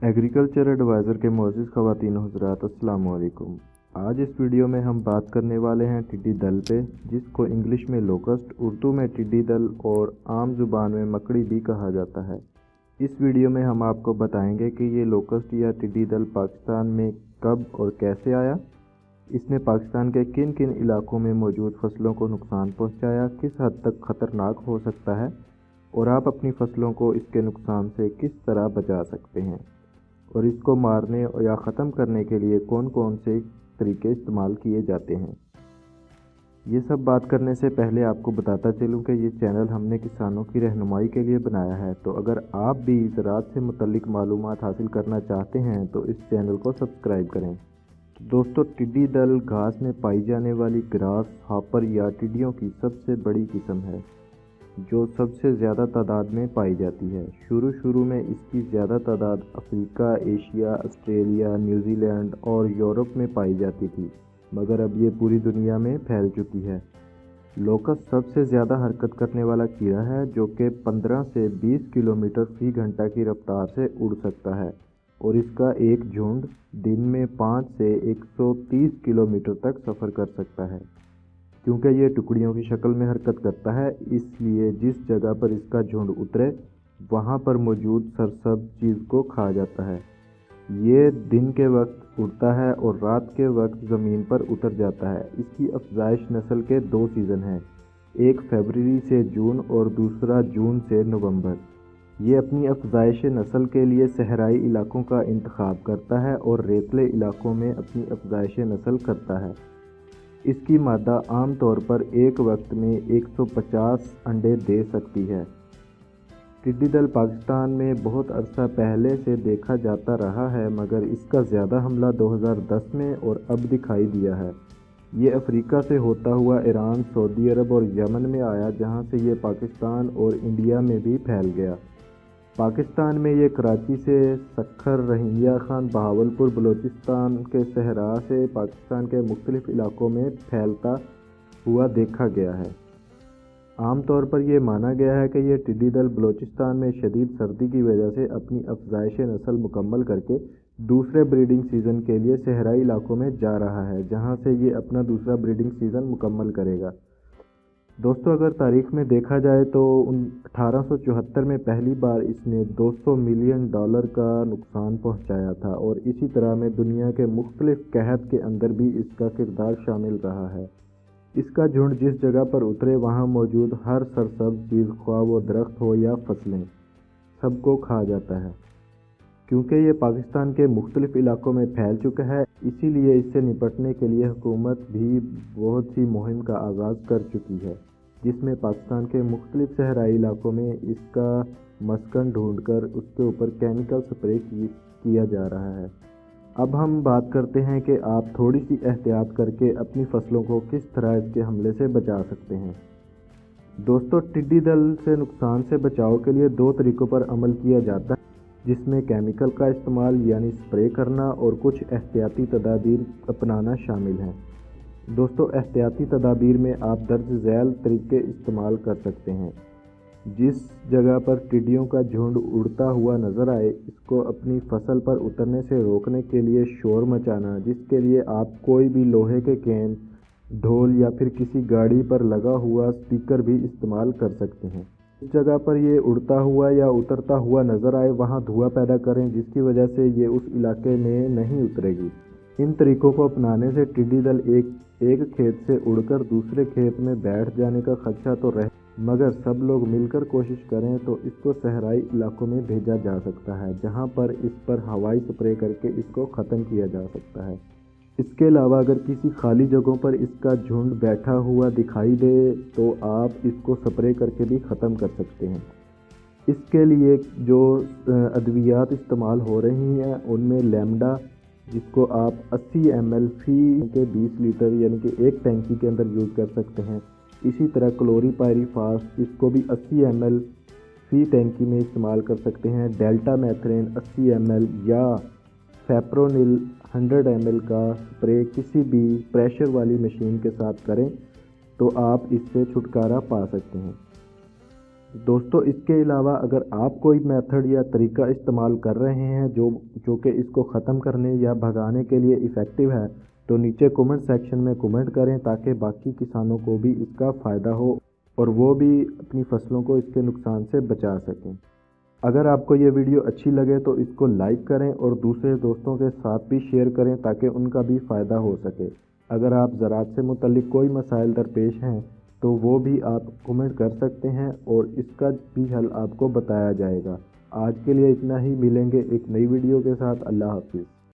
Agriculture adviser के मोअज़्ज़िज़ ख़वातीन व हज़रात, अस्सलामु अलैकुम। आज इस वीडियो में हम बात करने वाले हैं टिड्डी दल पे, जिसको इंग्लिश में लोकस्ट, उर्दू में टिड्डी दल और आम ज़ुबान में मकड़ी भी कहा जाता है। इस वीडियो में हम आपको बताएंगे कि ये लोकस्ट या टिड्डी दल पाकिस्तान में कब और कैसे आया, इसने पाकिस्तान के किन किन इलाकों में मौजूद फसलों को नुकसान पहुँचाया, किस हद तक ख़तरनाक हो सकता है और आप अपनी फसलों को इसके नुकसान से किस तरह बचा सकते हैं, और इसको मारने या ख़त्म करने के लिए कौन कौन से तरीके इस्तेमाल किए जाते हैं। ये सब बात करने से पहले आपको बताता चलूँ कि ये चैनल हमने किसानों की रहनुमाई के लिए बनाया है, तो अगर आप भी ज़राअत से मुतल्लिक मालूमात हासिल करना चाहते हैं तो इस चैनल को सब्सक्राइब करें। दोस्तों, टिड्डी दल घास में पाई जाने वाली ग्रास हॉपर या टिड्डियों की सबसे बड़ी किस्म है, जो सबसे ज़्यादा तादाद में पाई जाती है। शुरू में इसकी ज़्यादा तादाद अफ्रीका, एशिया, ऑस्ट्रेलिया, न्यूजीलैंड और यूरोप में पाई जाती थी, मगर अब ये पूरी दुनिया में फैल चुकी है। लोकस्ट सबसे ज़्यादा हरकत करने वाला कीड़ा है, जो कि 15 से 20 किलोमीटर फ़ी घंटा की रफ्तार से उड़ सकता है, और इसका एक झुंड दिन में 5 से 130 किलोमीटर तक सफ़र कर सकता है। क्योंकि ये टुकड़ियों की शक्ल में हरकत करता है, इसलिए जिस जगह पर इसका झुंड उतरे वहाँ पर मौजूद सरसब्ज़ चीज़ को खा जाता है। ये दिन के वक्त उड़ता है और रात के वक्त ज़मीन पर उतर जाता है। इसकी अफज़ाइश नस्ल के 2 सीज़न हैं, एक फरवरी से जून और दूसरा जून से नवंबर। ये अपनी अफज़ाइश नस्ल के लिए सहराई इलाकों का इंतखाब करता है और रेतले इलाकों में अपनी अफज़ाइश नस्ल करता है। इसकी मादा आम तौर पर एक वक्त में 150 अंडे दे सकती है। टिड्डी दल पाकिस्तान में बहुत अरसा पहले से देखा जाता रहा है, मगर इसका ज़्यादा हमला 2010 में और अब दिखाई दिया है। ये अफ्रीका से होता हुआ ईरान, सऊदी अरब और यमन में आया, जहां से ये पाकिस्तान और इंडिया में भी फैल गया। पाकिस्तान में ये कराची से सक्खर, रहीमिया खान, बहावलपुर, बलूचिस्तान के सहरा से पाकिस्तान के मुख्तलिफ इलाकों में फैलता हुआ देखा गया है। आम तौर पर यह माना गया है कि यह टिड्डी दल बलूचिस्तान में शदीद सर्दी की वजह से अपनी अफज़ाइश नस्ल मुकम्मल करके दूसरे ब्रीडिंग सीज़न के लिए सहराई इलाकों में जा रहा है, जहां से ये अपना दूसरा ब्रीडिंग सीज़न मुकम्मल करेगा। दोस्तों, अगर तारीख़ में देखा जाए तो 1874 में पहली बार इसने $200 मिलियन का नुकसान पहुंचाया था, और इसी तरह में दुनिया के मुख्तलिफ कहत के अंदर भी इसका किरदार शामिल रहा है। इसका झुंड जिस जगह पर उतरे वहां मौजूद हर सरसब्ज़ चीज़, ख्वाह वो दरख्त हो या फसलें, सबको खा जाता है। क्योंकि ये पाकिस्तान के मुख्तलिफ इलाकों में फैल चुका है, इसीलिए इससे निपटने के लिए हुकूमत भी बहुत सी मुहिम का आगाज़ कर चुकी है, जिसमें पाकिस्तान के मुख्तलिफ सहराई इलाकों में इसका मस्कन ढूंढकर उसके ऊपर केमिकल स्प्रे किया जा रहा है। अब हम बात करते हैं कि आप थोड़ी सी एहतियात करके अपनी फसलों को किस तरह इसके हमले से बचा सकते हैं। दोस्तों, टिड्डी दल से नुकसान से बचाव के लिए 2 तरीक़ों पर अमल किया जाता है, जिसमें केमिकल का इस्तेमाल यानी स्प्रे करना और कुछ एहतियाती तदाबीर अपनाना शामिल हैं। दोस्तों, एहतियाती तदाबीर में आप दर्ज झैल तरीके इस्तेमाल कर सकते हैं। जिस जगह पर टिड्डियों का झुंड उड़ता हुआ नज़र आए, इसको अपनी फसल पर उतरने से रोकने के लिए शोर मचाना, जिसके लिए आप कोई भी लोहे के कैन, ढोल या फिर किसी गाड़ी पर लगा हुआ स्पीकर भी इस्तेमाल कर सकते हैं। जिस जगह पर ये उड़ता हुआ या उतरता हुआ नज़र आए वहाँ धुआं पैदा करें, जिसकी वजह से ये उस इलाके में नहीं उतरेगी। इन तरीक़ों को अपनाने से टिड्डी दल एक खेत से उड़कर दूसरे खेत में बैठ जाने का खदशा तो रहे, मगर सब लोग मिलकर कोशिश करें तो इसको सहराई इलाकों में भेजा जा सकता है, जहां पर इस पर हवाई स्प्रे करके इसको ख़त्म किया जा सकता है। इसके अलावा अगर किसी खाली जगहों पर इसका झुंड बैठा हुआ दिखाई दे तो आप इसको स्प्रे करके भी ख़त्म कर सकते हैं। इसके लिए जो अद्वियात इस्तेमाल हो रही हैं उनमें लैम्डा, जिसको आप 80 ml फ़ी के 20 लीटर यानी कि एक टैंकी के अंदर यूज़ कर सकते हैं। इसी तरह क्लोरीपायरीफास, इसको भी 80 ml फ़ी टैंकी में इस्तेमाल कर सकते हैं। डेल्टा मैथरेन 80 ml या फेप्रोनिल 100 ml का स्प्रे किसी भी प्रेशर वाली मशीन के साथ करें तो आप इससे छुटकारा पा सकते हैं। दोस्तों इसके अलावा अगर आप कोई मेथड या तरीका इस्तेमाल कर रहे हैं जो कि इसको ख़त्म करने या भगाने के लिए इफ़ेक्टिव है, तो नीचे कमेंट सेक्शन में कमेंट करें ताकि बाकी किसानों को भी इसका फ़ायदा हो और वो भी अपनी फसलों को इसके नुकसान से बचा सकें। अगर आपको ये वीडियो अच्छी लगे तो इसको लाइक करें और दूसरे दोस्तों के साथ भी शेयर करें ताकि उनका भी फ़ायदा हो सके। अगर आप ज़राअत से मुतल्लिक़ कोई मसाइल दरपेश हैं तो वो भी आप कमेंट कर सकते हैं और इसका भी हल आपको बताया जाएगा। आज के लिए इतना ही, मिलेंगे एक नई वीडियो के साथ। अल्लाह हाफिज़।